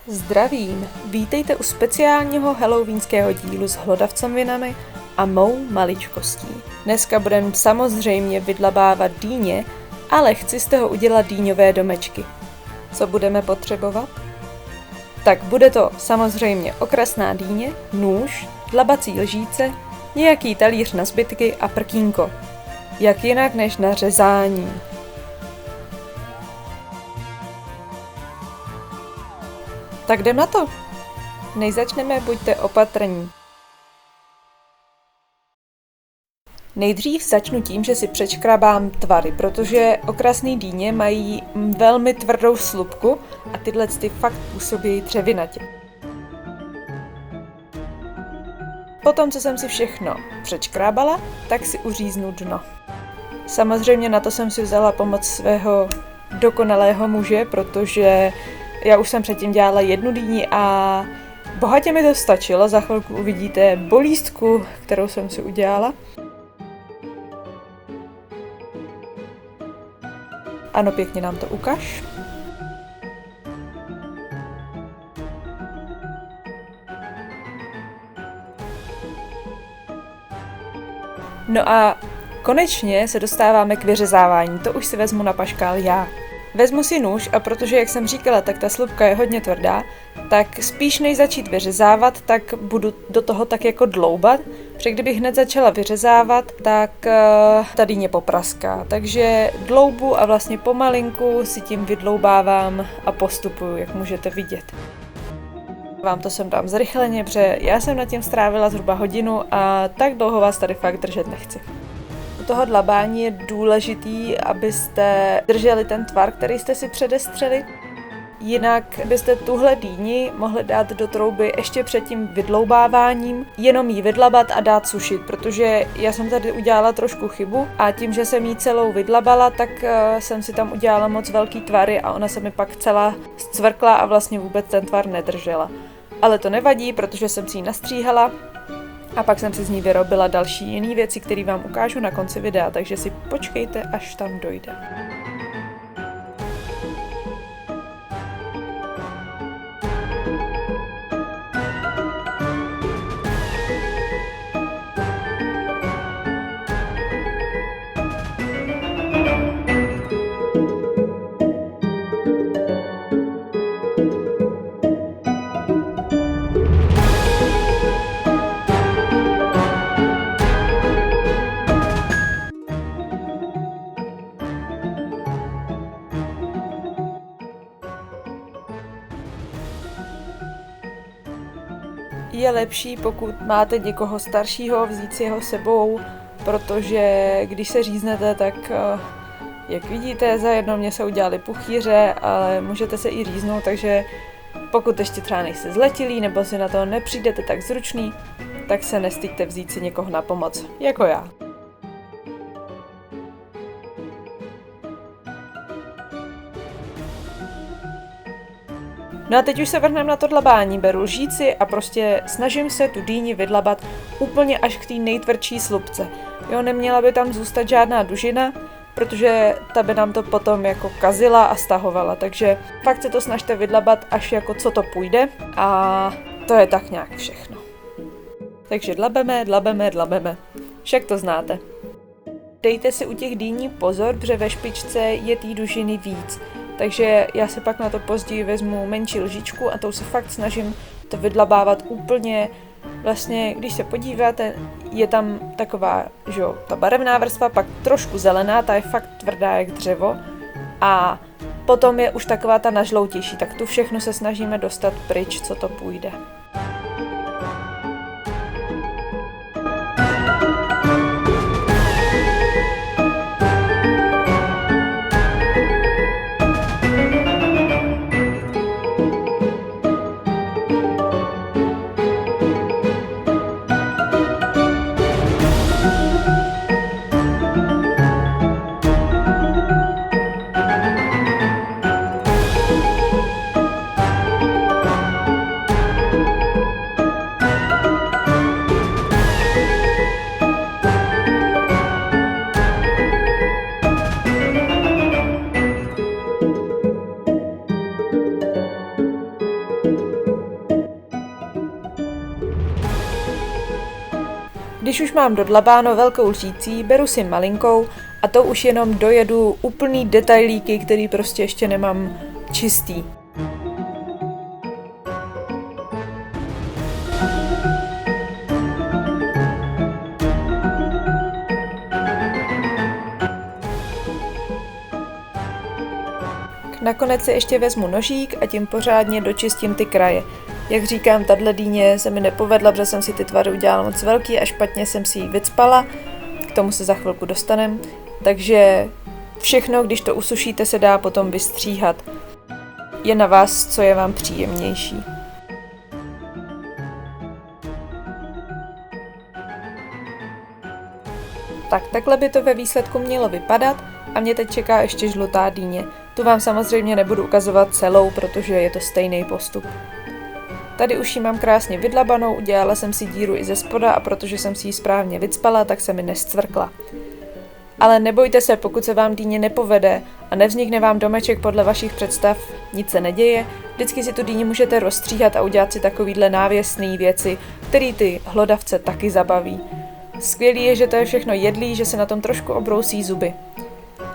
Zdravím, vítejte u speciálního halloweenského dílu s hlodavcovinami a mou maličkostí. Dneska budeme samozřejmě vydlabávat dýně, ale chci z toho udělat dýňové domečky. Co budeme potřebovat? Tak bude to samozřejmě okrasná dýně, nůž, dlabací lžíce, nějaký talíř na zbytky a prkínko. Jak jinak než na řezání. Tak jdem na to. Než začneme, buďte opatrní. Nejdřív začnu tím, že si přeškrabám tvary, protože okrasný dýně mají velmi tvrdou slupku a tyhle ty fakt působí dřevinatě. Potom, co jsem si všechno přeškrábala, tak si uříznu dno. Samozřejmě na to jsem si vzala pomoc svého dokonalého muže, protože já už jsem předtím dělala jednu dýni a bohatě mi to stačilo. Za chvilku uvidíte bolístku, kterou jsem si udělala. Ano, pěkně nám to ukaž. No a konečně se dostáváme k vyřezávání. To už si vezmu na paškál já. Vezmu si nůž a protože, jak jsem říkala, tak ta slupka je hodně tvrdá, tak spíš než začít vyřezávat, tak budu do toho tak jako dloubat, protože kdybych hned začala vyřezávat, tak ta dýně popraská. Takže dloubu a vlastně pomalinku si tím vydloubávám a postupuju, jak můžete vidět. Vám to sem dám zrychleně, protože já jsem nad tím strávila zhruba hodinu a tak dlouho vás tady fakt držet nechci. U toho dlabání je důležitý, abyste drželi ten tvar, který jste si předestřeli. Jinak byste tuhle dýni mohli dát do trouby ještě před tím vydloubáváním, jenom ji vydlabat a dát sušit, protože já jsem tady udělala trošku chybu a tím, že jsem ji celou vydlabala, tak jsem si tam udělala moc velký tvary a ona se mi pak celá zcvrkla a vlastně vůbec ten tvar nedržela. Ale to nevadí, protože jsem si ji nastříhala a pak jsem si z ní vyrobila další jiné věci, které vám ukážu na konci videa, takže si počkejte, až tam dojde. Je lepší, pokud máte někoho staršího, vzít si ho sebou, protože když se říznete, tak jak vidíte, za jedno mě se udělaly puchýře, ale můžete se i říznout, takže pokud ještě třeba nejste zletilí nebo si na to nepřijdete tak zručný, tak se nestyďte vzít si někoho na pomoc, jako já. No a teď už se vrhneme na to dlabání. Beru lžíci a prostě snažím se tu dýni vydlabat úplně až k té nejtvrdší slupce. Jo, neměla by tam zůstat žádná dužina, protože ta by nám to potom jako kazila a stahovala. Takže fakt se to snažte vydlabat až jako co to půjde a to je tak nějak všechno. Takže dlabeme. Však to znáte. Dejte si u těch dýní pozor, protože ve špičce je té dužiny víc. Takže já se pak na to později vezmu menší lžičku a tou se fakt snažím to vydlabávat úplně. Vlastně, když se podíváte, je tam taková, že jo, ta barevná vrstva, pak trošku zelená, ta je fakt tvrdá jak dřevo. A potom je už taková ta nažloutější, tak tu všechno se snažíme dostat pryč, co to půjde. Když už mám dodlabáno velkou lžící, beru si malinkou a to už jenom dojedu úplný detailíky, který prostě ještě nemám čistý. Nakonec si ještě vezmu nožík a tím pořádně dočistím ty kraje. Jak říkám, tahle dýně se mi nepovedla, protože jsem si ty tvary udělala moc velký a špatně jsem si ji vycpala. K tomu se za chvilku dostanem. Takže všechno, když to usušíte, se dá potom vystříhat. Je na vás, co je vám příjemnější. Tak, takhle by to ve výsledku mělo vypadat a mě teď čeká ještě žlutá dýně. Tu vám samozřejmě nebudu ukazovat celou, protože je to stejný postup. Tady už ji mám krásně vydlabanou, udělala jsem si díru i ze spoda a protože jsem si ji správně vycpala, tak se mi nescvrkla. Ale nebojte se, pokud se vám dýně nepovede a nevznikne vám domeček podle vašich představ, nic se neděje, vždycky si tu dýni můžete rozstříhat a udělat si takovýhle návěsný věci, který ty hlodavce taky zabaví. Skvělý je, že to je všechno jedlý, že se na tom trošku obrousí zuby.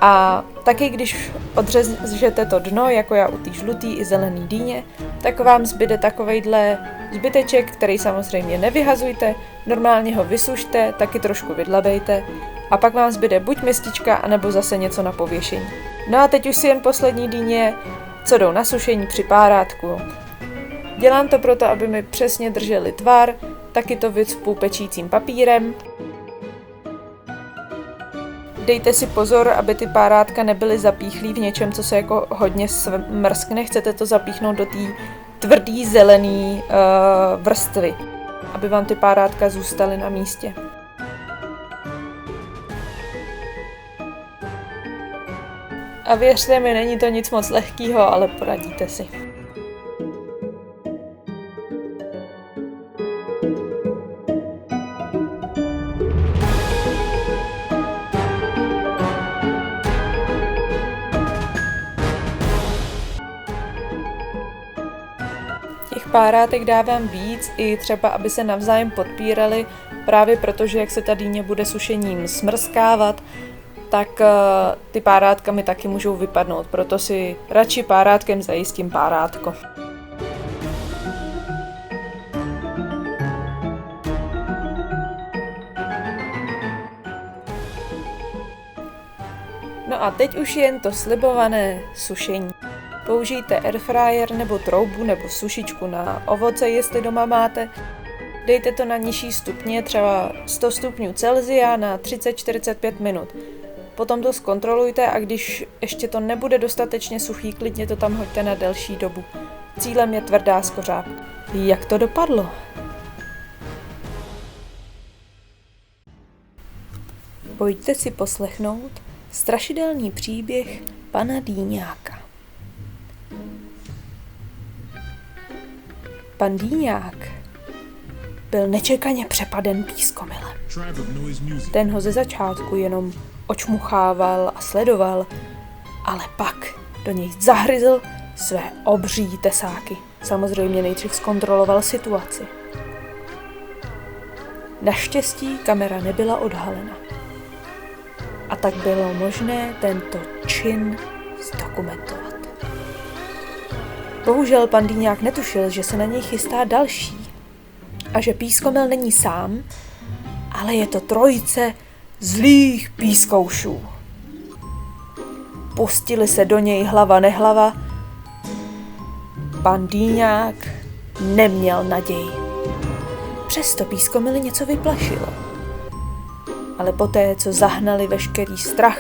A taky když odřežete to dno, jako já u té žlutý i zelený dýně, tak vám zbyde takovejhle zbyteček, který samozřejmě nevyhazujte, normálně ho vysušte, taky trošku vydlabejte a pak vám zbyde buď mistička, anebo zase něco na pověšení. No a teď už si jen poslední dýně, co jdou na sušení při párátku. Dělám to proto, aby mi přesně drželi tvar, taky to vycpu pečícím papírem. Dejte si pozor, aby ty párátka nebyly zapíchlý v něčem, co se jako hodně smrskne. Chcete to zapíchnout do té tvrdý zelený vrstvy, aby vám ty párátka zůstaly na místě. A věřte mi, není to nic moc lehkýho, ale poradíte si. Párátek dávám víc, i třeba, aby se navzájem podpírali, právě protože, jak se ta dýně bude sušením smrskávat, tak ty párátka mi taky můžou vypadnout, proto si radši párátkem zajistím párátko. No a teď už jen to slibované sušení. Použijte airfryer nebo troubu nebo sušičku na ovoce, jestli doma máte. Dejte to na nižší stupně, třeba 100 stupňů Celsia na 30-45 minut. Potom to zkontrolujte a když ještě to nebude dostatečně suchý, klidně to tam hoďte na delší dobu. Cílem je tvrdá skořápka. Jak to dopadlo? Pojďte si poslechnout strašidelný příběh pana Dýňáka. Pan Dýňák byl nečekaně přepaden pískomilem. Ten ho ze začátku jenom očmuchával a sledoval, ale pak do něj zahryzl své obří tesáky. Samozřejmě nejdřív zkontroloval situaci. Naštěstí kamera nebyla odhalena. A tak bylo možné tento čin zdokumentovat. Bohužel pan Dýňák netušil, že se na něj chystá další a že pískomil není sám, ale je to trojice zlých pískoušů. Pustili se do něj hlava nehlava. Pan Dýňák neměl naději. Přesto pískomily něco vyplašilo. Ale poté, co zahnali veškerý strach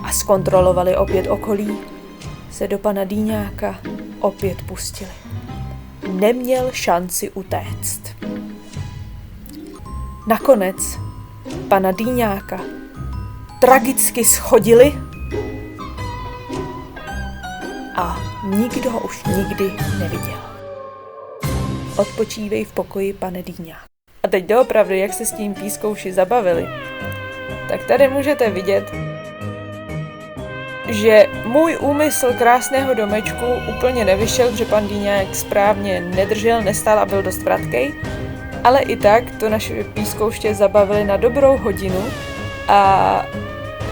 a zkontrolovali opět okolí, se do pana Dýňáka opět pustili. Neměl šanci utéct. Nakonec pana Dýňáka tragicky shodili a nikdo ho už nikdy neviděl. Odpočívej v pokoji, pane Dýňák. A teď doopravdy, jak se s tím pískouši zabavili, tak tady můžete vidět, že můj úmysl krásného domečku úplně nevyšel, že pan Dýňák správně nedržel, nestál a byl dost vratkej. Ale i tak to naše pískouště zabavili na dobrou hodinu a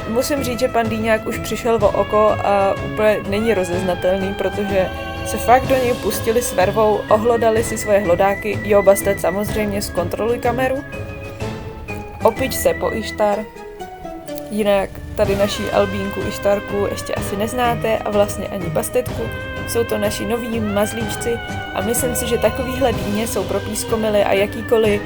musím říct, že pan Dýňák už přišel o oko a úplně není rozeznatelný, protože se fakt do něj pustili s vervou, ohlodali si svoje hlodáky, jo, Bastet, samozřejmě zkontroluj kameru, opič se po Ištar, jinak tady naší Albínku Ištarku ještě asi neznáte a vlastně ani Bastetku, jsou to naši noví mazlíčci a myslím si, že takovýhle dýně jsou pro pískomily a jakýkoliv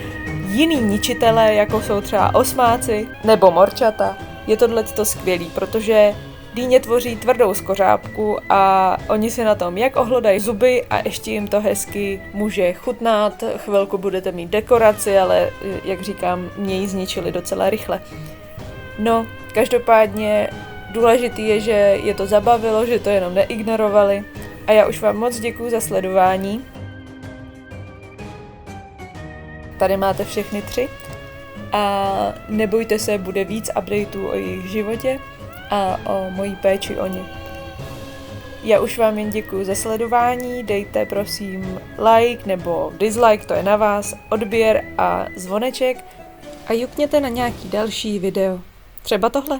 jiný ničitelé, jako jsou třeba osmáci nebo morčata, je tohleto skvělý, protože dýně tvoří tvrdou skořápku a oni si na tom jak ohlodají zuby a ještě jim to hezky může chutnat, chvilku budete mít dekoraci, ale jak říkám, mě ji zničili docela rychle. No, každopádně důležitý je, že je to zabavilo, že to jenom neignorovali a já už vám moc děkuju za sledování. Tady máte všechny 3 a nebojte se, bude víc updateů o jejich životě a o mojí péči o ně. Já už vám jen děkuju za sledování, dejte prosím like nebo dislike, to je na vás, odběr a zvoneček a jukněte na nějaký další video. Třeba tohle.